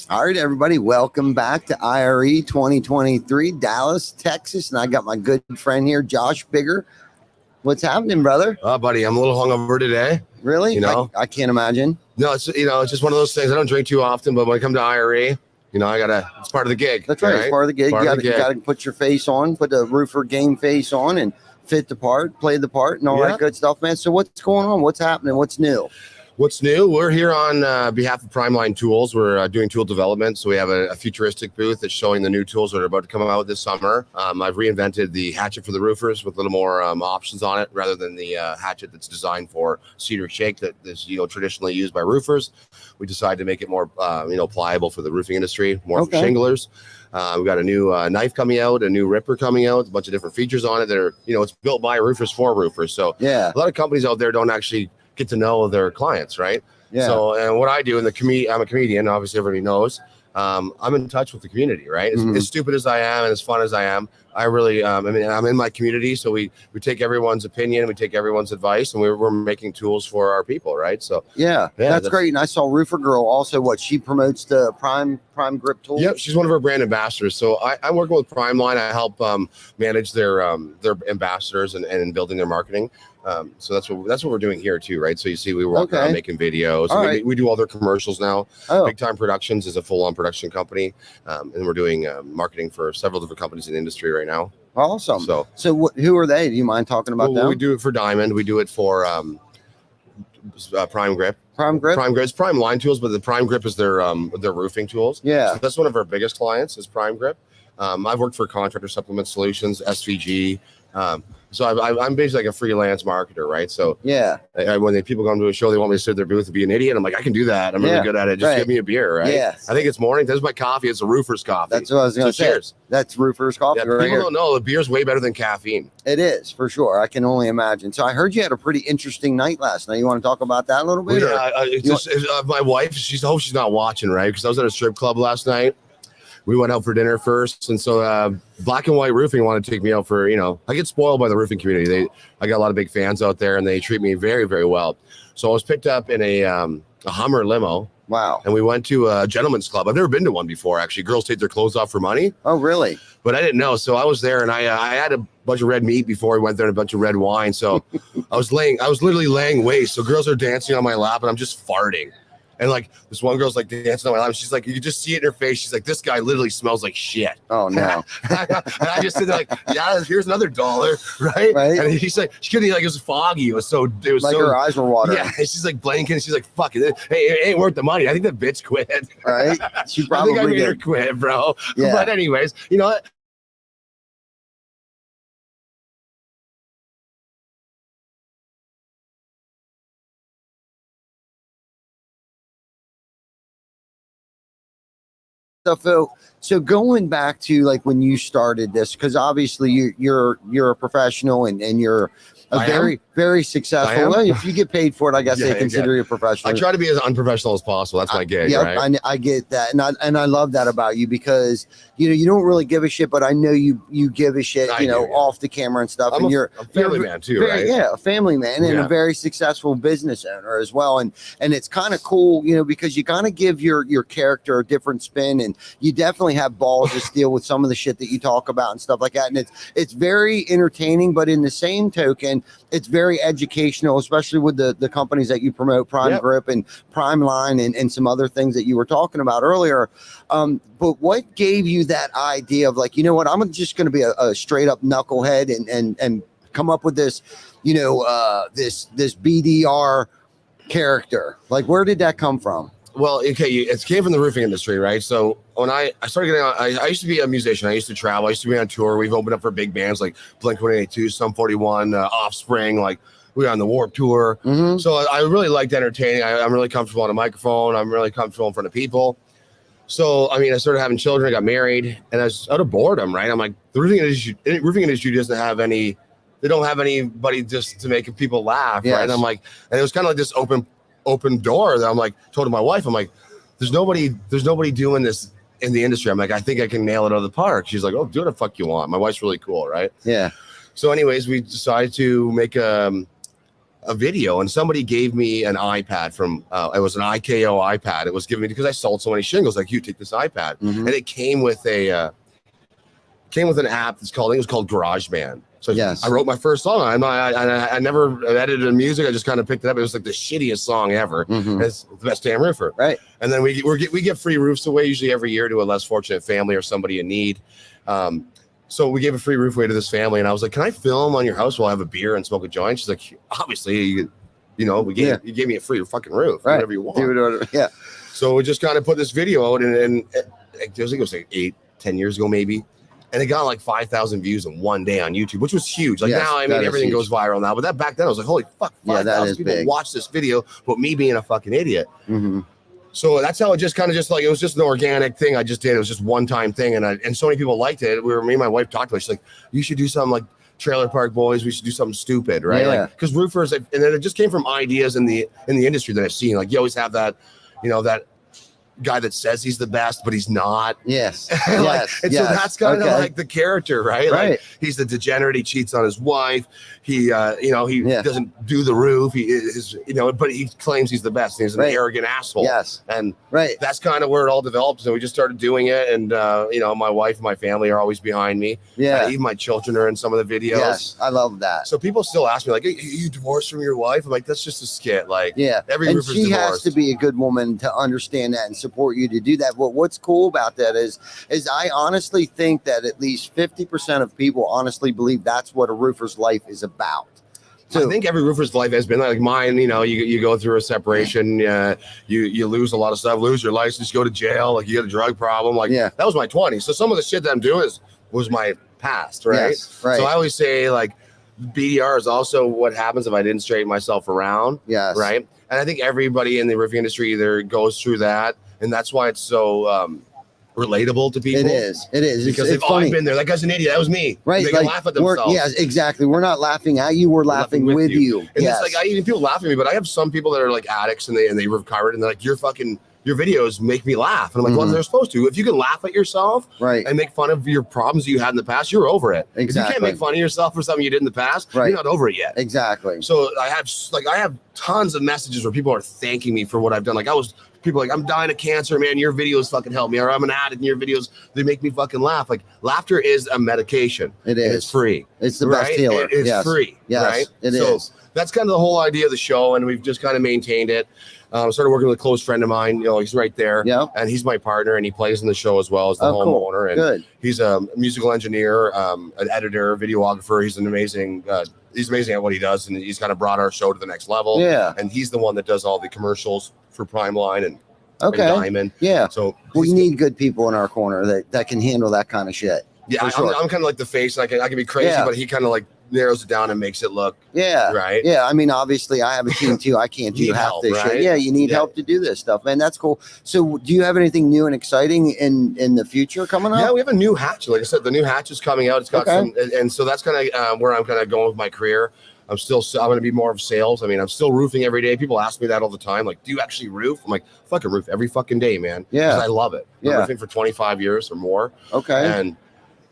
All right, everybody, welcome back to IRE 2023, Dallas, Texas. And I got my good friend here, Josh Bigger. What's happening, brother? Buddy, I'm a little hungover today. Really? You know, I can't imagine. No, it's it's just one of those things. I don't drink too often, but when I come to IRE, it's part of the gig. That's right. It's part of the gig. You got to put your face on, put the roofer game face on, and fit the part, play the part, and all that good stuff, man. So what's going on? What's happening? What's new? What's new? We're here on behalf of Primeline Tools. We're doing tool development. So we have a futuristic booth that's showing the new tools that are about to come out this summer. I've reinvented the hatchet for the roofers with a little more options on it rather than the hatchet that's designed for cedar shake that is traditionally used by roofers. We decided to make it more pliable for the roofing industry, more for shinglers. We've got a new knife coming out, a new ripper coming out, a bunch of different features on it that are, it's built by roofers for roofers. So a lot of companies out there don't actually get to know their clients, right? Yeah. So, and what I do in the I'm a comedian, obviously everybody knows. I'm in touch with the community, right? As stupid as I am and as fun as I am, I really, I'm in my community. So we take everyone's opinion, we take everyone's advice, and we're making tools for our people, right? So that's great. And I saw Roofer Girl also. She promotes the Prime Grip tool. Yep, she's one of our brand ambassadors. So I'm working with Primeline. I help manage their ambassadors and building their marketing. So that's what we're doing here too, right? So you see, we work on making videos. We do all their commercials now. Big Time Productions is a full-on production company, and we're doing marketing for several different companies in the industry right now. Awesome. So who are they? Do you mind talking about them? We do it for Diamond. We do it for Prime Grip. Prime Grip. It's Primeline Tools, but the Prime Grip is their roofing tools. Yeah. So that's one of our biggest clients is Prime Grip. I've worked for Contractor Supplement Solutions, SVG. So I'm basically like a freelance marketer, right? So when people come to a show, they want me to sit at their booth and be an idiot. I'm like, I can do that. I'm really good at it. Just give me a beer, right? Yeah. I think it's morning. There's my coffee. It's a roofer's coffee. That's what I was going to say. Cheers. That's roofer's coffee. Yeah, people don't know the beer's way better than caffeine. It is for sure. I can only imagine. So I heard you had a pretty interesting night last night. You want to talk about that a little bit? Well, my wife. I hope she's not watching, right? Because I was at a strip club last night. We went out for dinner first, and so Black and White Roofing wanted to take me out for, I get spoiled by the roofing community. I got a lot of big fans out there, and they treat me very, very well. So I was picked up in a Hummer limo. Wow. And we went to a gentleman's club. I've never been to one before, actually. Girls take their clothes off for money. Oh, really? But I didn't know. So I was there, and I had a bunch of red meat before we went there and a bunch of red wine. So I was literally laying waste. So girls are dancing on my lap, and I'm just farting. And like this one girl's like dancing on my lap. She's like, you can just see it in her face. She's like, this guy literally smells like shit. Oh no. And I just said like, yeah, here's another $1, right? And he's like, she couldn't, like, it was foggy. It was like her eyes were watering. Yeah. And she's like blinking. She's like, fuck it. Hey, it ain't worth the money. I think that bitch quit. Right. She probably I made her quit, bro. Yeah. But anyways, you know what? So going back to like when you started this, because obviously you're a professional and you're very successful. Well, if you get paid for it, I guess they consider you a professional. I try to be as unprofessional as possible. That's my gig, right? I get that, and I love that about you because you don't really give a shit, but I know you give a shit, off the camera and stuff. You're a family man too, right? Yeah, a family man and a very successful business owner as well. And it's kind of cool, because you kind of give your character a different spin, and you definitely have balls to steel with some of the shit that you talk about and stuff like that. And it's very entertaining, but in the same token, it's very educational, especially with the companies that you promote, Prime Grip and Primeline and some other things that you were talking about earlier. But what gave you that idea of like, you know what, I'm just going to be a straight up knucklehead and come up with this, this BDR character? Like, where did that come from? Well, okay, it came from the roofing industry, right? So when I started getting on, I used to be a musician. I used to travel. I used to be on tour. We've opened up for big bands like Blink-182, Sum 41, Offspring. Like, we were on the Warped Tour. So I really liked entertaining. I'm really comfortable on a microphone. I'm really comfortable in front of people. So, I started having children. I got married, and I was out of boredom, right? I'm like, the roofing industry doesn't have any. They don't have anybody just to make people laugh, right? And I'm like, and it was kind of like this open door that I'm like, told my wife, I'm like, there's nobody doing this in the industry. I'm like, I think I can nail it out of the park. She's like, oh, do what the fuck you want. My wife's really cool, right? Yeah. So anyways, we decided to make a video, and somebody gave me an iPad from it was an IKO iPad. It was given me because I sold so many shingles. Like, you take this iPad, and it came with an app that's called, I think it was called GarageBand. So I wrote my first song. I never edited music. I just kind of picked it up. It was like the shittiest song ever. It's the best damn roofer. Right. And then we get free roofs away usually every year to a less fortunate family or somebody in need. So we gave a free roof away to this family, and I was like, "Can I film on your house while I have a beer and smoke a joint?" She's like, "Obviously, you gave me a free fucking roof, whatever you want." Do it, yeah. So we just kind of put this video out, and I think it was like 8-10 years ago maybe. And it got like 5,000 views in one day on YouTube, which was huge. Like, now, I mean, everything goes viral now. But that back then, I was like, holy fuck, 5,000 people watch this video, but me being a fucking idiot. So that's how it just kind of just like, it was just an organic thing I just did. It was just one-time thing. And so many people liked it. Me and my wife talked about it. She's like, you should do something like Trailer Park Boys. We should do something stupid, right? Like, because roofers, and then it just came from ideas in the industry that I've seen. Like, you always have that, that guy that says he's the best, but he's not. Yes. So that's kind of like the character, right? Like, he's the degenerate. He cheats on his wife. He doesn't do the roof. He is, but he claims he's the best. He's an arrogant asshole. Yes. And that's kind of where it all developed. So we just started doing it. And, my wife and my family are always behind me. Yeah. Even my children are in some of the videos. Yes. I love that. So people still ask me, like, hey, you divorced from your wife? I'm like, that's just a skit. Like, every roofer's she divorced. has to be a good woman to understand that and support you to do that. But what's cool about that is I honestly think that at least 50% of people honestly believe that's what a roofer's life is about. So I think every roofer's life has been like mine. You go through a separation, you lose a lot of stuff, lose your license, go to jail, like you get a drug problem. Like, that was my 20s. So some of the shit that I'm doing was my past, right? Yes, right. So I always say, like, BDR is also what happens if I didn't straighten myself around. Yes. Right. And I think everybody in the roofing industry either goes through that, and that's why it's so relatable to people. It is because they've all been there. That guy's an idiot. That was me. Right. They can laugh at themselves. Yeah, exactly. We're not laughing at you. We're laughing with you. And it's like, even people laugh at me, but I have some people that are like addicts and they recovered, and they're like, your videos make me laugh. And I'm like, well, they're supposed to. If you can laugh at yourself and make fun of your problems you had in the past, you're over it. Exactly. If you can't make fun of yourself for something you did in the past, you're not over it yet. Exactly. So I have tons of messages where people are thanking me for what I've done. Like, people like, I'm dying of cancer, man. Your videos fucking help me. Or I'm an addict and your videos, they make me fucking laugh. Like, laughter is a medication. It is. It's free. It's the best healer. It's free. Yes, right? It is. That's kind of the whole idea of the show. And we've just kind of maintained it. Started working with a close friend of mine. He's right there. Yeah. And he's my partner, and he plays in the show as well as the homeowner. Cool. And he's a musical engineer, an editor, videographer. He's amazing at what he does, and he's kind of brought our show to the next level. Yeah. And he's the one that does all the commercials for Primeline and Diamond. Yeah. So we need good people in our corner that can handle that kind of shit. Yeah, I'm kind of like the face. And I can be crazy, but he kind of like narrows it down and makes it look right. Yeah, I mean, obviously I have a team too. I can't do half this shit. Yeah, you need help to do this stuff, man. That's cool. So do you have anything new and exciting in the future coming up? Yeah, we have a new hatch. Like I said, the new hatch is coming out. It's got some, and so that's kind of where I'm kind of going with my career. I'm going to be more of sales. I mean, I'm still roofing every day. People ask me that all the time. Like, do you actually roof? I'm like, fucking roof every fucking day, man. Yeah. Because I love it. I'm roofing for 25 years or more. Okay. And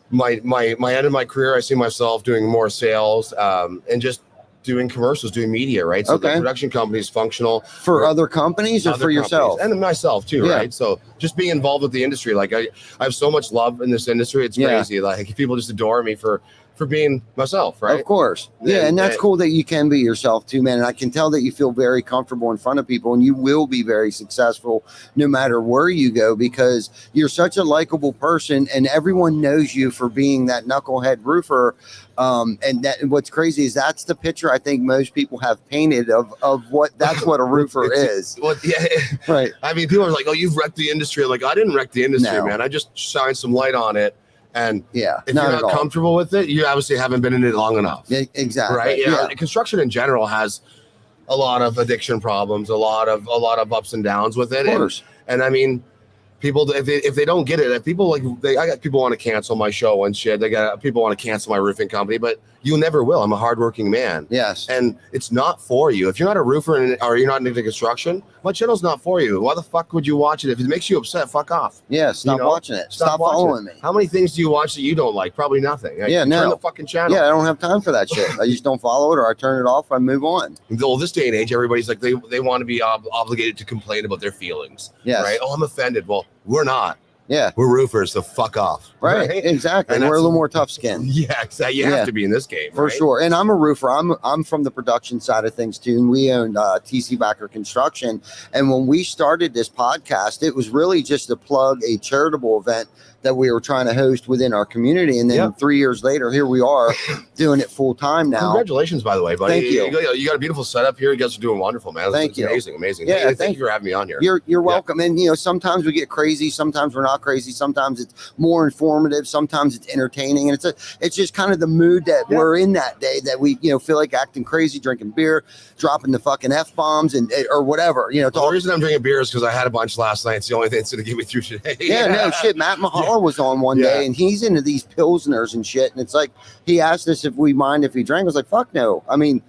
my end of my career, I see myself doing more sales and just doing commercials, doing media, right? So the production company is functional. For other companies or for yourself? And myself too, right? So just being involved with the industry. Like, I have so much love in this industry. It's crazy. Like, people just adore me for being myself, right? Of course. Yeah, and that's cool that you can be yourself too, man. And I can tell that you feel very comfortable in front of people, and you will be very successful no matter where you go, because you're such a likable person and everyone knows you for being that knucklehead roofer. And what's crazy is that's the picture I think most people have painted of what a roofer is. Well, right. I mean, people are like, oh, you've wrecked the industry. Like, I didn't wreck the industry, man. I just shined some light on it. And if you're not comfortable with it, you obviously haven't been in it long enough. Yeah, exactly. Right. Yeah. Construction in general has a lot of addiction problems, a lot of ups and downs with it. Of course. And I mean, People, if they don't get it, if people I got people want to cancel my show and shit. They got people want to cancel my roofing company, but you never will. I'm a hardworking man. Yes. And it's not for you. If you're not a roofer or you're not into construction, my channel's not for you. Why the fuck would you watch it? If it makes you upset, fuck off. Yeah. Stop watching it. Stop following me. How many things do you watch that you don't like? Probably nothing. Turn the fucking channel. Yeah. I don't have time for that shit. I just don't follow it, or I turn it off. I move on. Well, this day and age, everybody's like, they want to be obligated to complain about their feelings. Yes. Right. Oh, I'm offended. Well, we're not. Yeah. We're roofers, so fuck off. Right. Exactly. And we're a little more tough skinned. Yeah, exactly. You have to be in this game. For sure. And I'm a roofer. I'm from the production side of things too. And we own TC Backer Construction. And when we started this podcast, it was really just to plug a charitable event that we were trying to host within our community. And then 3 years later, here we are doing it full time now. Congratulations, by the way, buddy. Thank you. You got a beautiful setup here. You guys are doing wonderful, man. Thank you. Amazing. Yeah, thank you for having me on here. You're welcome. And sometimes we get crazy, sometimes we're not crazy, sometimes it's more informative, sometimes it's entertaining, and it's just kind of the mood that we're in that day, that we feel like acting crazy, drinking beer, dropping the fucking F-bombs and or whatever. The reason I'm drinking beer is because I had a bunch last night. It's the only thing that's gonna get me through today. No shit. Matt Mahala was on one day, and he's into these pilsners and shit, and it's like he asked us if we mind if he drank. I was like, fuck no. I mean,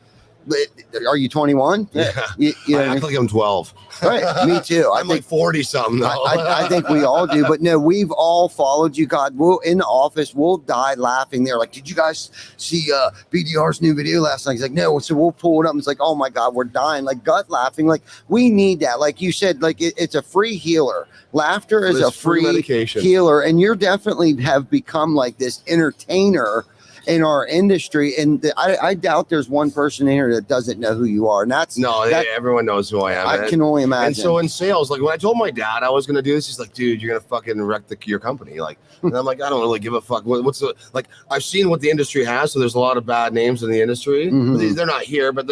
are you 21? Yeah. I act like I'm 12. Right. Me too. I'm like 40 something. I think we all do, but no, we've all followed you. God, we'll in the office, we'll die laughing. They're like, did you guys see BDR's new video last night? He's like, no. So we'll pull it up. And it's like, oh my God, we're dying, like gut laughing. Like we need that. Like you said, like it's a free healer. Laughter is a free medication healer. And you're definitely have become like this entertainer in our industry, and I doubt there's one person in here that doesn't know who you are, and everyone knows who I am. I can only imagine. And so in sales, like when I told my dad I was going to do this, he's like, dude, you're going to fucking wreck your company. Like, and I'm like, I don't really give a fuck. What's the, like, I've seen what the industry has, so there's a lot of bad names in the industry. Mm-hmm. They're not here, but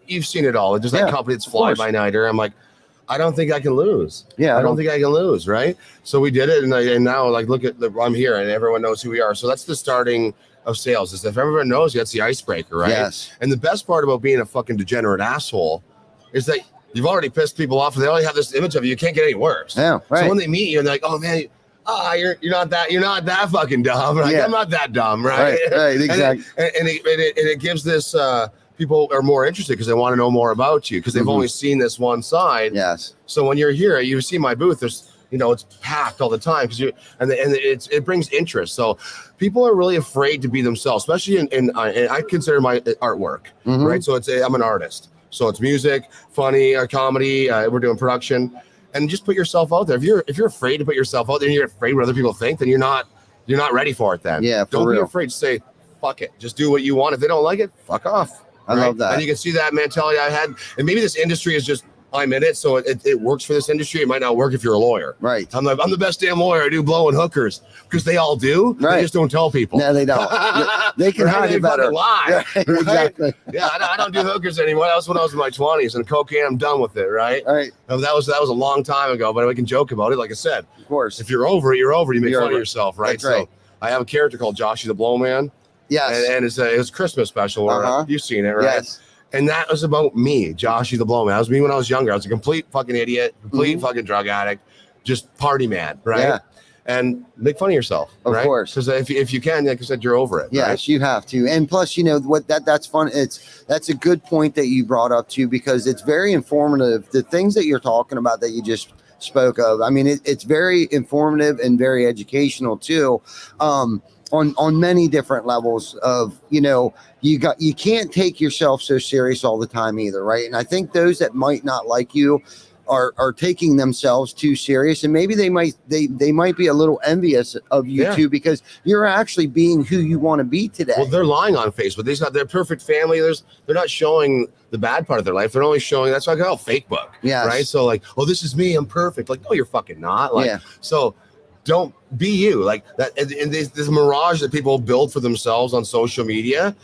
you've seen it all. It's just that company that's fly by nighter. I'm like, I don't think I can lose. Yeah, I don't think I can lose, right? So we did it, and now like look at I'm here, and everyone knows who we are. So that's the starting of sales. Is if everyone knows you, that's the icebreaker, right? Yes. And the best part about being a fucking degenerate asshole is that you've already pissed people off, and they already have this image of you. You can't get any worse. Yeah, right. So when they meet you, and they're like, oh man, you're not that fucking dumb. Like, I'm not that dumb, right? Right, exactly. and it gives this people are more interested because they want to know more about you because they've only seen this one side. Yes. So when you're here, you see my booth. There's it's packed all the time because it brings interest. So people are really afraid to be themselves, especially in I consider my artwork, right? So I'm an artist. So it's music, funny, comedy. We're doing production, and just put yourself out there. If you're afraid to put yourself out there, and you're afraid what other people think, then you're not ready for it. Then don't be afraid to say fuck it. Just do what you want. If they don't like it, fuck off. I love that. And you can see that mentality I had, and maybe this industry is just. I'm in it, so it works for this industry. It might not work if you're a lawyer. Right. I'm the best damn lawyer. I do blowing hookers because they all do. Right. They just don't tell people. No, they don't. They can hide it better. Lie. Right, exactly. Yeah, I don't do hookers anymore. That was when I was in my 20s, and cocaine, I'm done with it. Right. Right. And that was a long time ago, but we can joke about it. Like I said, of course, if you're over it, you're over. You make fun of yourself, right? That's right. So I have a character called Joshy the Blowman. Yes. And it's a Christmas special. You've seen it, right? Yes. And that was about me, Joshy the Blowman. That was me when I was younger. I was a complete fucking idiot, complete fucking drug addict, just party man, right? Yeah. And make fun of yourself, of right? course. Because if you can, like I said, you're over it. Yes, right? you have to. And plus, what that's fun. That's a good point that you brought up too, because it's very informative. The things that you're talking about that you just spoke of. I mean, it's very informative and very educational too. On many different levels of, you can't take yourself so serious all the time either. Right. And I think those that might not like you are taking themselves too serious, and maybe they might be a little envious of you too, because you're actually being who you want to be today. Well, they're lying on Facebook. They're not their perfect family. They're not showing the bad part of their life. They're only showing, that's why I call it fake book. Yeah. Right. So like, oh, this is me. I'm perfect. Like, no, you're fucking not. Like, so don't be you like that. And this mirage that people build for themselves on social media,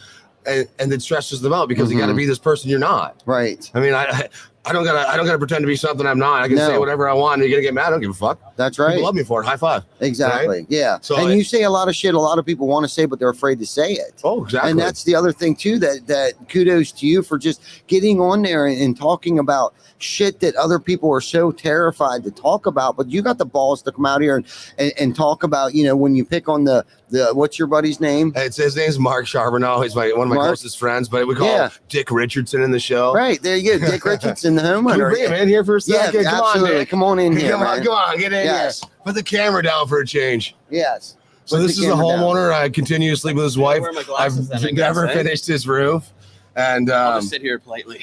and it stresses them out because you got to be this person you're not. Right. I mean, I don't gotta pretend to be something I'm not. I can say whatever I want. And you're gonna get mad. I don't give a fuck. That's right. People love me for it. High five. Exactly. Right? Yeah. So and you say a lot of shit a lot of people want to say, but they're afraid to say it. Oh, exactly. And that's the other thing too, that kudos to you for just getting on there and talking about shit that other people are so terrified to talk about. But you got the balls to come out here and talk about, you know, when you pick on the what's your buddy's name? His name's Mark Charbonneau. He's one of my closest friends, but we call him Dick Richardson in the show. Right. There you go. Dick Richardson, the homeowner. Can we bring him in here for a second? Yeah, Come absolutely. on, Dick. Come on in here. Come on, get in here. Put the camera down for a change. Yes. So this is the homeowner. I continue to sleep with his wife. I've never finished his roof. And I'll just sit here politely.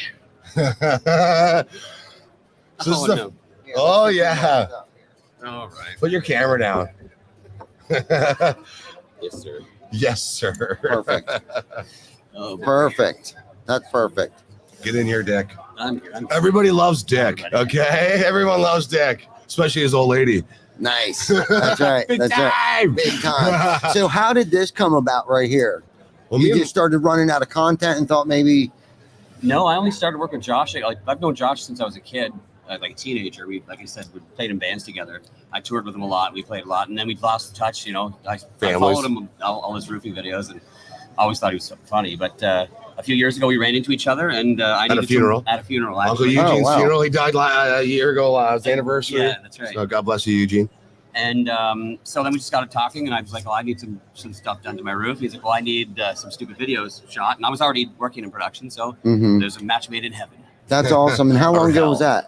Oh yeah. All right. Put your camera down. Yes, sir. Yes, sir. Perfect. Oh, Perfect. That's perfect. Get in here, Dick. I'm here. Everybody loves Dick. Okay, everyone loves Dick, especially his old lady. Nice. That's right. Big That's time. right. Big time. So how did this come about right here? Well, You just started running out of content and thought maybe. No, I only started working with Josh. Like I've known Josh since I was a kid, like a teenager. We, like I said, we played in bands together. I toured with him a lot. We played a lot, and then we lost touch. You know, I followed him all his roofing videos, and I always thought he was so funny. But a few years ago, we ran into each other, and I at a funeral. At a funeral, Uncle actually. Eugene's funeral. He died a year ago. His anniversary. Yeah, that's right. So God bless you, Eugene. And so then we just got talking, and I was like, "Well, I need some stuff done to my roof." He's like, "Well, I need some stupid videos shot," and I was already working in production, so there's a match made in heaven. That's awesome. And how long ago was that?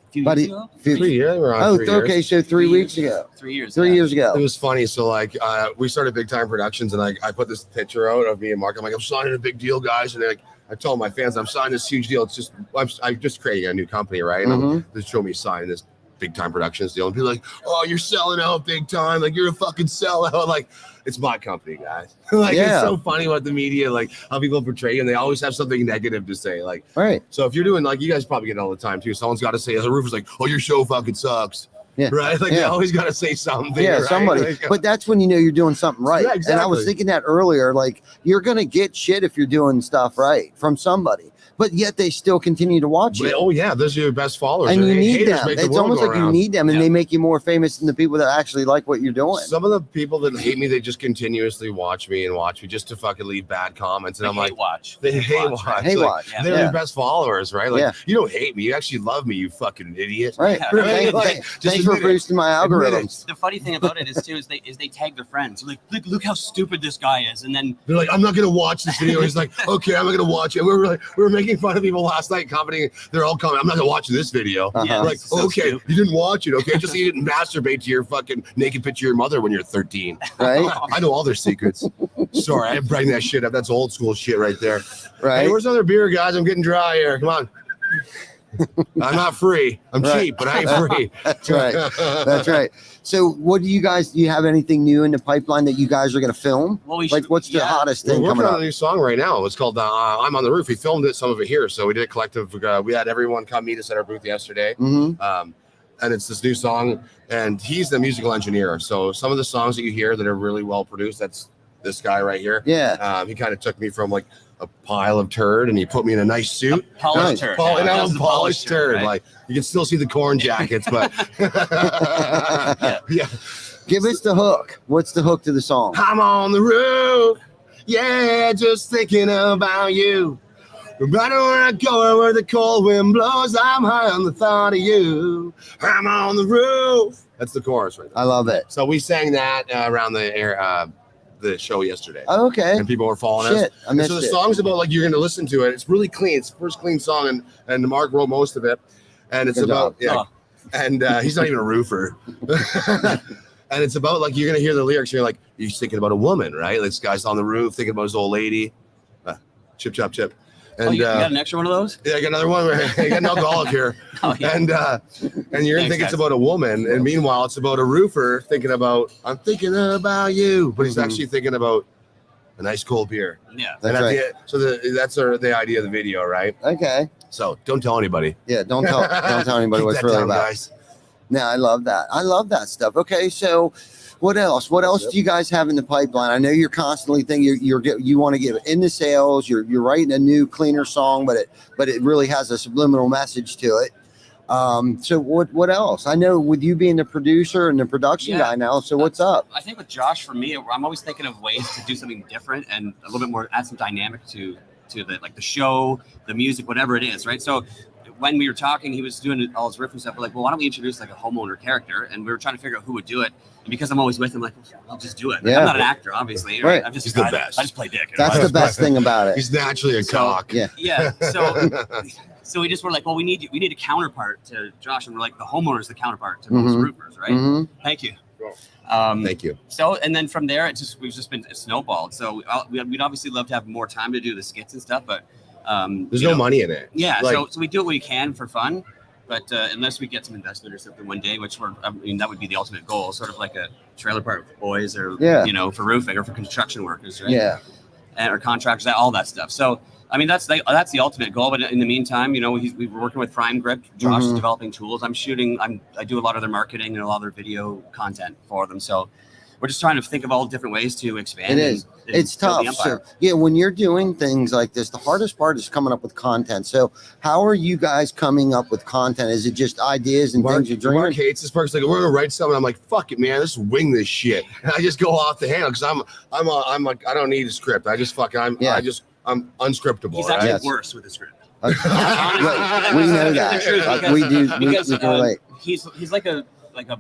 A few years ago? 3 years. We're on Oh, 3 years. okay. So 3 weeks ago. 3 years. 3 years ago. It was funny. So like we started Big Time Productions, and I put this picture out of me and Mark. I'm like, I'm signing a big deal, guys. And I told my fans, I'm signing this huge deal. It's just I'm just creating a new company, right? And they show me signing this Big Time Productions deal, and people like, oh, you're selling out big time. Like you're a fucking sellout. Like it's my company, guys. Like it's so funny what the media, like how people portray, and they always have something negative to say. Like, right. So if you're doing, like, you guys probably get it all the time too. Someone's got to say, as a roofer's like, oh, your show fucking sucks. Yeah. Right. Like they always got to say something. Yeah, right? somebody. Like, but that's when you know you're doing something right. Yeah, exactly. And I was thinking that earlier, like you're gonna get shit if you're doing stuff right from somebody. But yet they still continue to watch you. Oh yeah, those are your best followers, and you need haters them. make the It's world almost go like you around. need them, and they make you more famous than the people that actually like what you're doing. Some of the people that hate me, they just continuously watch me just to fucking leave bad comments, and I'm like, watch. They hate watch. Hate Like, watch. They're your best followers, right? Like you don't hate me, you actually love me, you fucking idiot. Right. Thanks for boosting my algorithms. The funny thing about it is too is they tag their friends. They're like, look how stupid this guy is, and then they're like, I'm not gonna watch this video. He's like, okay, I'm not gonna watch it. We were making fun of people last night, commenting. They're all coming. I'm not gonna watch this video. Yeah, like, so okay, stupid. you didn't watch it, okay? Just so you didn't masturbate to your fucking naked picture of your mother when you're 13. Right. I know all their secrets. Sorry, I bring that shit up. That's old school shit right there. Right. Hey, where's another beer, guys? I'm getting dry here. Come on. I'm not free. I'm cheap, but I ain't free. That's right. That's right. So what do you have anything new in the pipeline that you guys are going to film? Well, what's the hottest We're thing working coming on up? a new song right now. It's called I'm on the Roof. We filmed it, some of it here. So we did a collective. We had everyone come meet us at our booth yesterday. And it's this new song. And he's the musical engineer. So some of the songs that you hear that are really well produced, that's this guy right here. Yeah. He kind of took me from like a pile of turd and he put me in a nice suit. Polished turd. And I'm a polished turd. Right? Like you can still see the corn jackets, but yeah. Give us the hook. What's the hook to the song? I'm on the roof, yeah, just thinking about you. No matter where I go or where the cold wind blows, I'm high on the thought of you. I'm on the roof. That's the chorus right there. I love it. So we sang that around the show yesterday. Oh, okay. And people were following us. I missed so the it. song's about, like, you're going to listen to it. It's really clean. It's the first clean song, and Mark wrote most of it. And it's Good about, job. and he's not even a roofer. And it's about, like, you're going to hear the lyrics, and you're like, he's thinking about a woman, right? Like, this guy's on the roof thinking about his old lady. Chip, chop, chip. And you got an extra one of those? Yeah, I got another one. I got an alcoholic here. Oh, yeah. And you're going to think it's about a woman. And meanwhile, it's about a roofer thinking about, I'm thinking about you. But he's actually thinking about a nice cold beer. Yeah. That's right. That's the idea of the video, right? Okay. So don't tell anybody. Yeah, don't tell anybody Keep what it's that really down, about. guys. No, I love that. I love that stuff. Okay, so what else? What else do you guys have in the pipeline? I know you're constantly thinking you want to get into sales. You're writing a new cleaner song, but it really has a subliminal message to it. So what else? I know with you being the producer and the production guy now. So what's up? I think with Josh, for me, I'm always thinking of ways to do something different and a little bit more, add some dynamic to the like the show, the music, whatever it is, right? So when we were talking, he was doing all his riff and stuff. We're like, well, why don't we introduce like a homeowner character? And we were trying to figure out who would do it. And because I'm always with him, like, I'll just do it. Like, I'm not an actor, obviously. Right. I'm just He's the best. I just play dick. That's the best thing about it. He's naturally a cock. Yeah. Yeah. So we just were like, well, we need a counterpart to Josh, and we're like, the homeowner is the counterpart to most roofers, right? Thank you. Thank you. So, and then from there, we've just been snowballed. So we'd obviously love to have more time to do the skits and stuff, but there's no money in it. Yeah. So we do what we can for fun, but unless we get some investment or something one day, which that would be the ultimate goal, sort of like a trailer park for boys or for roofing or for construction workers, right? Yeah. Or contractors, all that stuff. So I mean, that's the ultimate goal. But in the meantime, we were working with Prime Grip. Josh is developing tools. I do a lot of their marketing and a lot of their video content for them. So we're just trying to think of all different ways to expand. It is. It's tough. So when you're doing things like this, the hardest part is coming up with content. So how are you guys coming up with content? Is it just ideas and things you're dreaming? Mark hates this part. He's like, we're gonna write something. I'm like, fuck it, man. Let's wing this shit. And I just go off the handle because I'm like, I don't need a script. I just I'm unscriptable. He's actually worse with the script. We know that. We do. Because we can relate. He's like a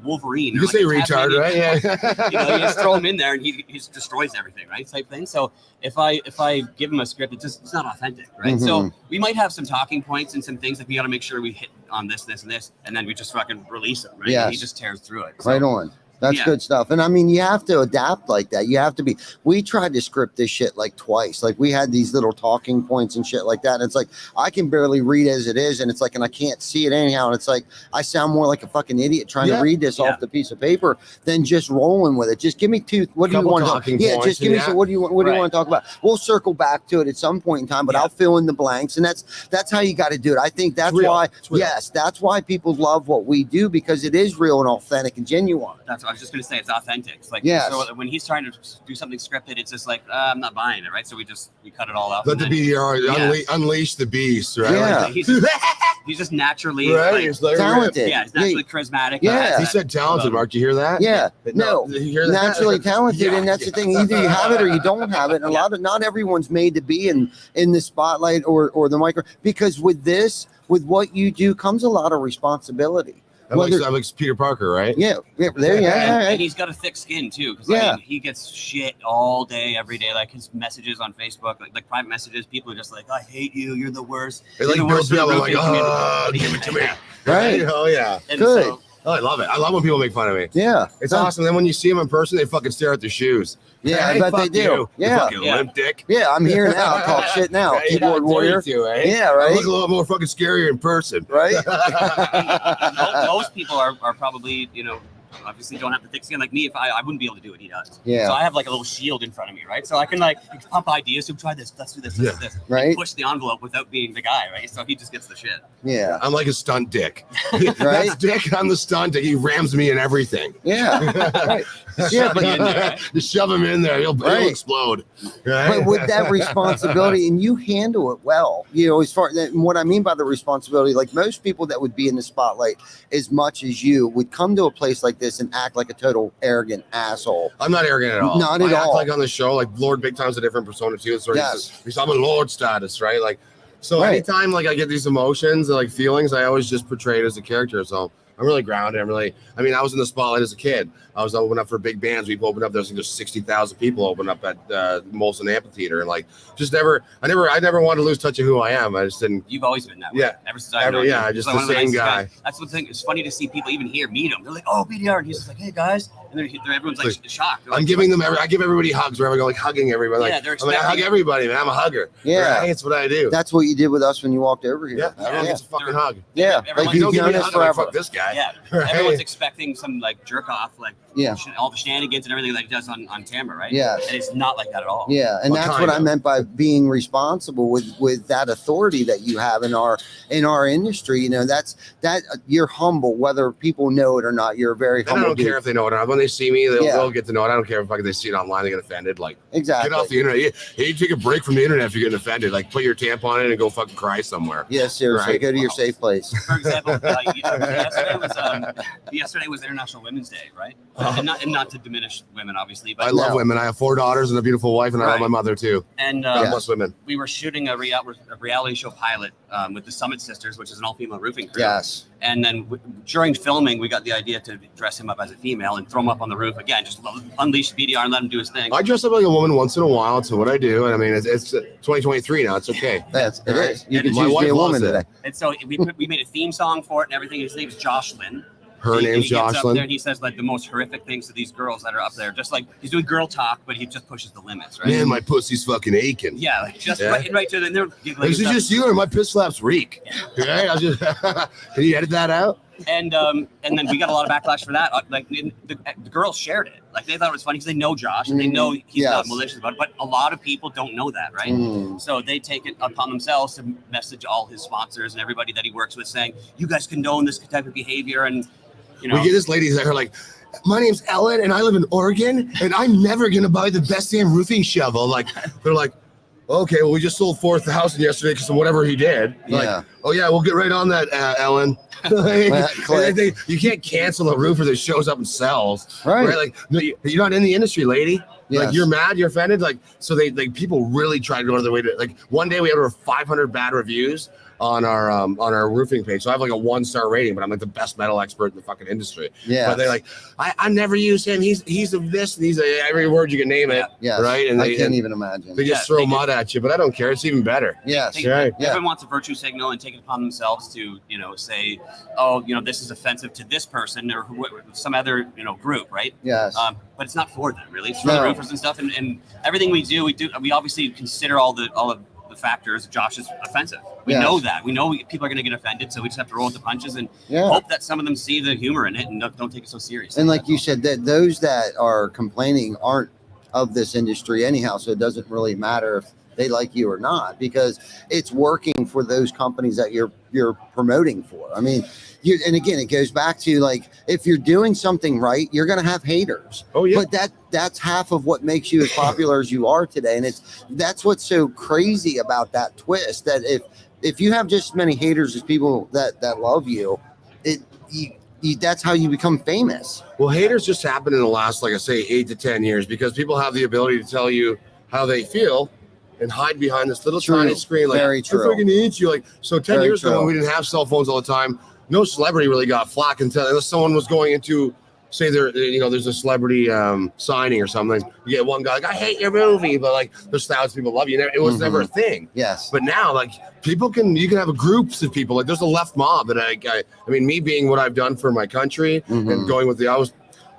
Wolverine. You can say retard, right? Yeah. You just throw him in there and he just destroys everything, right? Type thing. So if I give him a script, it's not authentic, right? So we might have some talking points and some things that we got to make sure we hit on this, and this, and then we just fucking release them, right? Yes. And he just tears through it. So, right on. That's good stuff. And I mean, you have to adapt like that. You have to be, we tried to script this shit like twice. Like we had these little talking points and shit like that. And it's like, I can barely read as it is. And it's like, and I can't see it anyhow. And it's like, I sound more like a fucking idiot trying to read this off the piece of paper than just rolling with it. Just give me what do you want to talk? Yeah, just give me some, what do you want to talk about? We'll circle back to it at some point in time, but I'll fill in the blanks. And that's how you got to do it. I think that's why, that's why people love what we do, because it is real and authentic and genuine. That's what I was just going to say. It's authentic. It's like, so when he's trying to do something scripted, it's just like, I'm not buying it, right? So we cut it all out. Let the be unleash the beast, right? Yeah. Like, he's just naturally talented. Yeah, he's naturally charismatic. Yeah. He said talented, Mark. Do you hear that? Yeah. No. Did you hear that? Naturally talented, and that's the thing. Either you have it or you don't have it. And not everyone's made to be in the spotlight or the micro, because with what you do comes a lot of responsibility. I'm like Peter Parker, right? Yeah. And he's got a thick skin too, because he gets shit all day, every day. Like his messages on Facebook, like private messages, people are just like, "I hate you. You're the worst." They like build me up, like, give it to me. Right? Oh yeah. And good. So, I love it. I love when people make fun of me. Yeah. It's awesome. Then when you see them in person, they fucking stare at their shoes. Yeah, I bet they do. You Yeah. fucking limp dick. Yeah, I'm here now. Talk shit now. Keyboard warrior. Yeah, right. I look a little more fucking scarier in person. Right? most people are probably, obviously don't have the thick skin like me. If I wouldn't be able to do what he does. Yeah. So I have like a little shield in front of me, right? So I can like pump ideas. So try this. Let's do this. Let's do this. Right. And push the envelope without being the guy, right? So he just gets the shit. Yeah. I'm like a stunt dick. Right? That's Dick. I'm the stunt dick. He rams me in everything. Yeah. Right. Yeah, but just shove him in there. He'll explode. Right? But with that responsibility, and you handle it well, as far as what I mean by the responsibility, like most people that would be in the spotlight as much as you would come to a place like this and act like a total arrogant asshole. I'm not arrogant at all. Not at I act all. like on the show, like Lord Big Time's a different persona too. So I'm a Lord status, right? Like, so anytime like I get these emotions and like feelings, I always just portray it as a character. So I'm really grounded. I was in the spotlight as a kid. I was opening up for big bands. We've opened up. There's 60,000 people open up at Molson Amphitheater, and like I never wanted to lose touch of who I am. I just didn't. You've always been that way. Yeah. Ever since I know you. Yeah, just the same guy. That's the thing. It's funny to see people even here meet him. They're like, "Oh, BDR," and he's just like, "Hey guys," and everyone's like shocked. I'm giving them. I give everybody hugs. Wherever I go, like hugging everybody. Yeah, like, I hug everybody, man. I'm a hugger. Yeah, right? That's what I do. That's what you did with us when you walked over here. Yeah, everyone gets a fucking hug. Yeah, Everyone, like you've known us forever. Fuck this guy. guy. Yeah, Right? everyone's expecting some like jerk off, like Yeah. all the shenanigans and everything that he does on camera, right? Yeah. And it's not like that at all. Yeah, and Well, that's kind what I of. meant by being responsible with that authority that you have in our industry. You know, that's that you're humble, whether people know it or not. You're a very And I humble. don't care if they know it or not. When they see me, they'll get to know it. I don't care if they see it online, they get offended. Like, Exactly. get off the internet. You take a break from the internet if you're getting offended. Like, put your tampon in and go fucking cry somewhere. Yeah, seriously, Right? go to your safe place. For example, yesterday was International Women's Day, right? And not to diminish women, obviously, but I love women. I have 4 daughters and a beautiful wife, and I love my mother too. And God bless women. we were shooting a reality show pilot with the Summit Sisters, which is an all-female roofing crew. Yes. And then during filming, we got the idea to dress him up as a female and throw him up on the roof again, just unleash BDR and let him do his thing. I dress up like a woman once in a while. It's what I do. And I mean, it's 2023 now. It's okay. It is. You can My choose to wife be a loves woman it. today. And so we made a theme song for it and everything. His name's Jocelyn. Her name's he gets up there Jocelyn. and he says like the most horrific things to these girls that are up there. Just like he's doing girl talk, but he just pushes the limits, right? Man, my pussy's fucking aching. Yeah, like just Yeah. right to the. And they're giggling This and is stuff. just you, or my piss flaps reek. Okay, I'll just. Can you edit that out? And then we got a lot of backlash for that. Like the girls shared it. Like they thought it was funny because they know Josh and they know he's not Yes. malicious about it. But a lot of people don't know that, right? So they take it upon themselves to message all his sponsors and everybody that he works with, saying, "You guys condone this type of behavior." And you know, We get this lady that are like, my name's Ellen and I live in Oregon and I'm never gonna buy the best damn roofing shovel. Like, they're like, okay, well, we just sold 4,000 yesterday because of whatever he did. Like, Yeah. oh yeah, we'll get right on that, Ellen. You can't cancel a roofer that shows up and sells. Right. Like, no, you're not in the industry, lady. Like, Yes. you're mad, you're offended. Like, so people really try to go to their way to, like, one day we had over 500 bad reviews on our roofing page. So I have like a 1-star rating, but I'm like the best metal expert in the fucking industry. Yeah. But they're like, I never use him. He's of this, and he's every word you can name it. Yes. Right. And I can't even imagine. they just throw mud at you, but I don't care. It's even better. Yes. Right. Yeah. Everyone wants a virtue signal and take it upon themselves to, say, oh, this is offensive to this person or some other, group, right? Yes. But it's not for them, really. It's for No. the roofers and stuff. And everything we obviously consider all of the factors. Josh is offensive. We Yes. know that. We know people are going to get offended, so we just have to roll with the punches and Yeah. hope that some of them see the humor in it and don't take it so seriously. And like you said, that those that are complaining aren't of this industry anyhow, so it doesn't really matter if they like you or not, because it's working for those companies that you're promoting for. I mean, and again, it goes back to, like, if you're doing something right, you're going to have haters. Oh yeah. But that's half of what makes you as popular as you are today, and that's what's so crazy about that twist. That if you have just as many haters as people that love you, that's how you become famous. Well, haters just happen in the last, like I say, 8 to 10 years, because people have the ability to tell you how they feel and hide behind this little True. tiny screen. Like, Very true. I'm freaking eat you. Like, so 10 Very years ago, true. when we didn't have cell phones all the time, no celebrity really got flack unless someone was going into, say, there's a celebrity signing or something. You get one guy like, I hate your movie, but like there's thousands of people love you. It was never a thing. Yes. But now, like, you can have groups of people. Like, there's a left mob that I mean, me being what I've done for my country and going with I was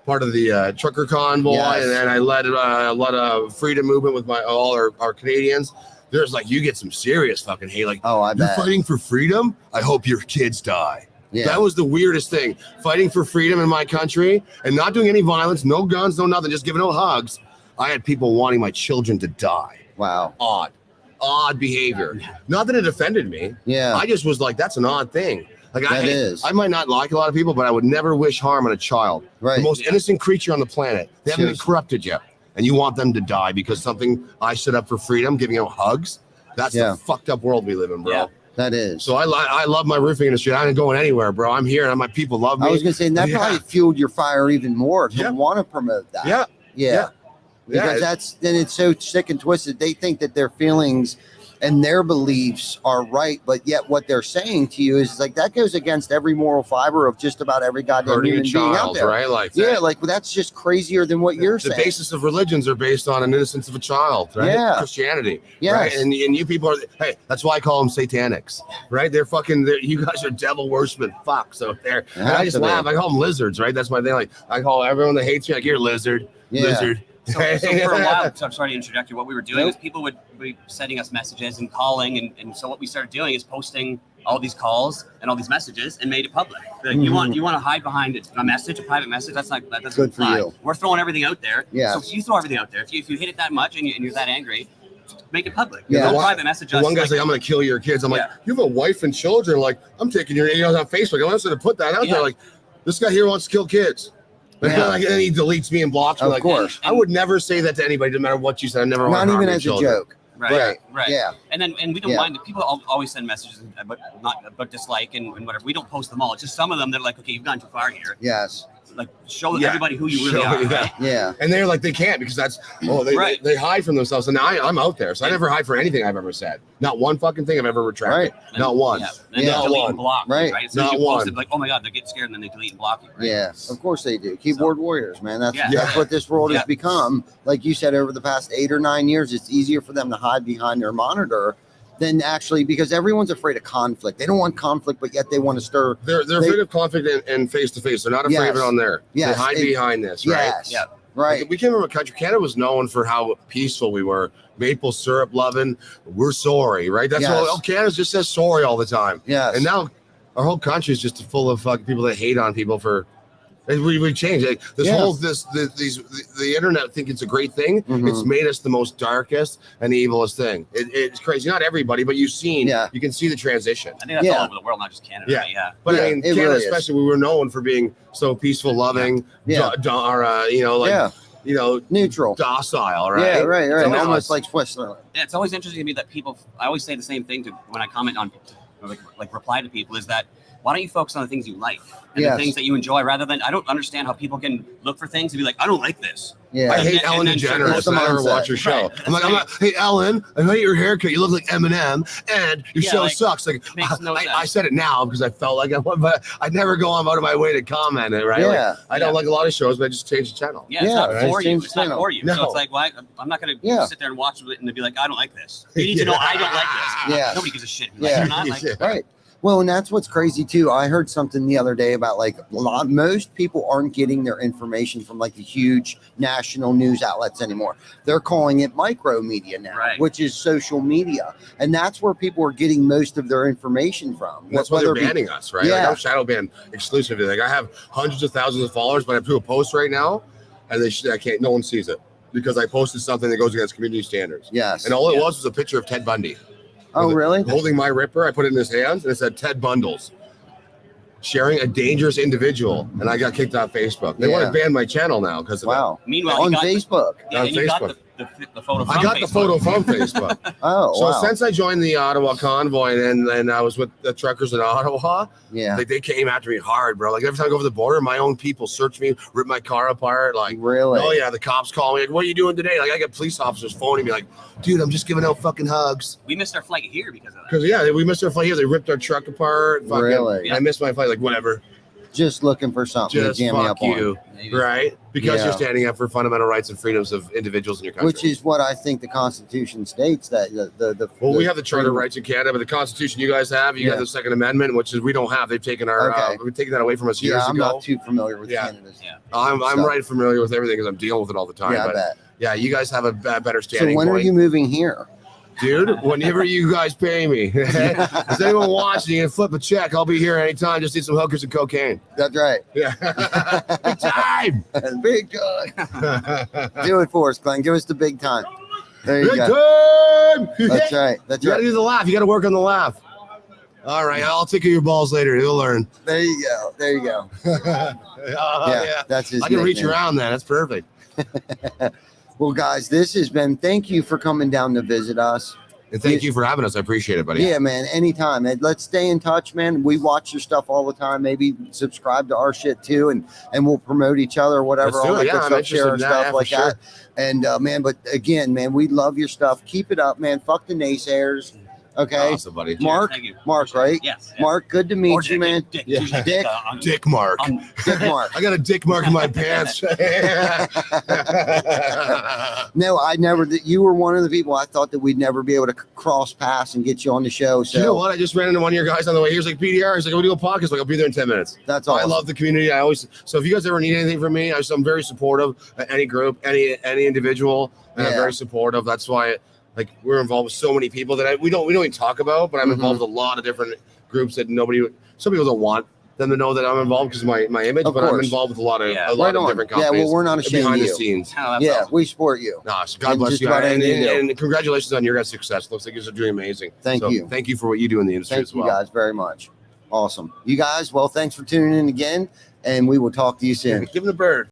part of the trucker convoy, Yes. and then I led a lot of freedom movement with all our Canadians. There's like, you get some serious fucking hate. Like, Oh, I you're bet. fighting for freedom? I hope your kids die. Yeah. That was the weirdest thing. Fighting for freedom in my country and not doing any violence, no guns, no nothing, just giving out hugs. I had people wanting my children to die. Wow. Odd behavior. Not that it offended me. Yeah. I just was like, that's an odd thing. Like, That is. I might not like a lot of people, but I would never wish harm on a child. Right. The most innocent creature on the planet. They haven't been Seriously. corrupted yet. And you want them to die because something I stood up for freedom, giving out hugs. That's the fucked up world we live in, bro. Yeah. That is. So I love my roofing industry. I ain't going anywhere, bro. I'm here and my people love me. I was going to say, and that probably fueled your fire even more to Yeah. want to promote that. Yeah. Yeah. Because then it's so sick and twisted. They think that their feelings and their beliefs are right, but yet what they're saying to you is like, that goes against every moral fiber of just about every goddamn Hurting a human being out child, there. right? Like, Yeah, like that's just crazier than what you're the saying. basis of religions are based on an innocence of a child, right? Yeah. Christianity, Yes. right? And you people are, hey, that's why I call them satanics, right? You guys are devil worshiping fuck. So and I just laugh. I call them lizards, right? That's my thing. Like, I call everyone that hates me like, you're a lizard, lizard. So for a while, so I'm sorry to interject you. What we were doing is people would be sending us messages and calling, and so what we started doing is posting all these calls and all these messages and made it public. Like, you want to hide behind a message, a private message. That's not that doesn't Good for apply. you. We're throwing everything out there. Yeah. So if you throw everything out there, if you hit it that much and you're that angry, make it public. Yeah. Don't private message us. One guy's like, I'm going to kill your kids. I'm like, Yeah. you have a wife and children. Like, I'm taking your, on Facebook. I want to put that out there. Like, this guy here wants to kill kids. Yeah. Like, and he deletes me and blocks me. Of Like, course. I would never say that to anybody, no matter what you said. I never want Not to harm even your as children. a joke. Right. Yeah. And we don't Yeah. mind. People always send messages, but dislike and whatever. We don't post them all. It's just some of them. They're like, okay, you've gone too far here. Yes. Like, show Yeah. everybody who you really Show- are. yeah. Right? Yeah. And they're like, they can't because that's, Right. they hide from themselves. And now I'm out there. So I never hide for anything I've ever said. Not one fucking thing I've ever retracted. And- Not one. Yeah. And Yeah. they Not delete one. and block. Right. Right. As soon as Not you post one. it, like, oh my God, they're getting scared, and then they delete and block you. Right? Yeah, of course they do. Keyboard warriors, man. That's Yeah. what this world has Yeah. become. Like you said, over the past 8 or 9 years, it's easier for them to hide behind their monitor than actually, because everyone's afraid of conflict. They don't want conflict, but yet they want to stir. They're afraid of conflict and face to face. They're not afraid of it Yes. on there. Yes. They hide behind this, right? Yes. Yeah. Right. Like, we came from a country. Canada was known for how peaceful we were. Maple syrup loving. We're sorry, right? That's Yes. all. Canada just says sorry all the time. Yes. And now our whole country is just full of fucking people that hate on people for. We changed like, this Yeah. whole the internet think it's a great thing. Mhm. It's made us the most darkest and evilest thing. It's crazy. Not everybody, but you can see the transition. I think that's Yeah. all over the world, not just Canada. Yeah. Right? Yeah. But Yeah, I mean, it Canada really is. especially, we were known for being so peaceful, loving, Yeah. Neutral. docile, right? Yeah, right. So now Almost it's- like Switzerland. Yeah, it's always interesting to me that people. I always say the same thing when I comment on, like reply to people, is that why don't you focus on the things you like and Yes. the things that you enjoy, rather than I don't understand how people can look for things and be like, I don't like this. Yeah. I hate And Ellen then- DeGeneres. It's the I never mindset. watch her show. Right. I'm like, hey Ellen, I hate your haircut. You look like Eminem, and your Yeah, show like, sucks. Like, makes no sense. I said it now because I felt like I would, but I never go on out of my way to comment it. Right? Yeah. Like, I don't like a lot of shows, but I just change the channel. Yeah, it's Yeah, not right. for you. Change It's the not channel. for you. No. So it's like, why? I'm not going to Yeah. sit there and watch it and be like, I don't like this. You need to know I don't like this. Yeah. Nobody gives a shit. Yeah. Like, not like, Yeah. Right. Well, and that's what's crazy too. I heard something the other day about like most people aren't getting their information from like the huge national news outlets anymore. They're calling it micro media now, Right. which is social media. And that's where people are getting most of their information from. That's why Whether they're it be- banning us, right? Yeah. Like I'm shadow banned exclusively. Like I have hundreds of thousands of followers, but I do a post right now, and I can't. No one sees it because I posted something that goes against community standards. Yes. And all it Yeah. was a picture of Ted Bundy. Oh, really? Holding my Ripper, I put it in his hands, and it said Ted Bundles. Sharing a dangerous individual, and I got kicked off Facebook. They Yeah. want to ban my channel now because of Wow. Meanwhile, On you got Facebook. Yeah, On and you got Facebook. the photo it. from I got Facebook. the photo from Facebook. Oh, So wow. since I joined the Ottawa convoy and I was with the truckers in Ottawa, Yeah. like they came after me hard, bro. Like every time I go over the border, my own people search me, rip my car apart. Like, Really? oh yeah, the cops call me. Like, what are you doing today? Like I get police officers phoning me, like, dude, I'm just giving out fucking hugs. We missed our flight here because of that. Because yeah, we missed our flight here. They ripped our truck apart. Fucking, Really? I missed my flight. Like whatever. Just looking for something Just to jam me fuck up on. you, Maybe. right? Because Yeah. you're standing up for fundamental rights and freedoms of individuals in your country. Which is what I think the Constitution states that the Well, we have the Charter of Rights in Canada, but the Constitution you guys have, you Yeah. got the Second Amendment, which is we don't have. They've taken our, Okay. we've taken that away from us years Yeah, I'm ago. not too familiar with Yeah. Canada's. Yeah. I'm stuff. right familiar with everything because I'm dealing with it all the time. Yeah, I but bet. yeah, you guys have a better So standing when point. are you moving here? Dude, whenever you guys pay me. Is anyone watching and flip a check? I'll be here anytime. Just need some hookers and cocaine. That's right. Yeah. Big time. Big time. Do it for us, Glenn. Give us the big time. There you Big go. time. That's right. That's You got to right. do the laugh. You got to work on the laugh. All right. I'll tickle your balls later. You'll learn. There you go. There you go. Yeah. That's his I can reach nickname. around that. That's perfect. Well, guys, this has been. Thank you for coming down to visit us. And thank you for having us. I appreciate it, buddy. Yeah, man. Anytime. And let's stay in touch, man. We watch your stuff all the time. Maybe subscribe to our shit too, and we'll promote each other or whatever. Let's do All it. that Yeah, good I'm stuff, interested share our in that. stuff Yeah, like for sure. that. And man, but again, man, we love your stuff. Keep it up, man. Fuck the naysayers. Okay. Awesome, buddy. Mark, Thank you. Mark, Appreciate it. right? Yes. Mark, good to Or meet you, man. Dick. Yeah. Usually Dick. on- Dick Mark. on- Dick Mark. I got a dick mark in my pants. No, I never. You were one of the people I thought that we'd never be able to cross paths and get you on the show. So You know what? I just ran into one of your guys on the way. He was like, PDR. He's like, I'll do a podcast. Like, I'll be there in 10 minutes. that's I awesome. love the community. So if you guys ever need anything from me, I'm very supportive. Any group, any individual, and I'm Yeah. very supportive. That's why, like, we're involved with so many people that we don't even talk about. But I'm Mhm. involved with a lot of different groups that some people don't want them to know that I'm involved because my image, but I'm involved with a lot of different companies. Yeah, well, we're not ashamed behind of the you. scenes. Yeah, we support you. No, so God And bless just you, about and, anything you do. and congratulations on your guys' success. Looks like you're doing amazing. Thank you. Thank you for what you do in the industry Thank as well. you guys very much. Awesome. You guys, well, thanks for tuning in again, and we will talk to you soon. Give him the bird.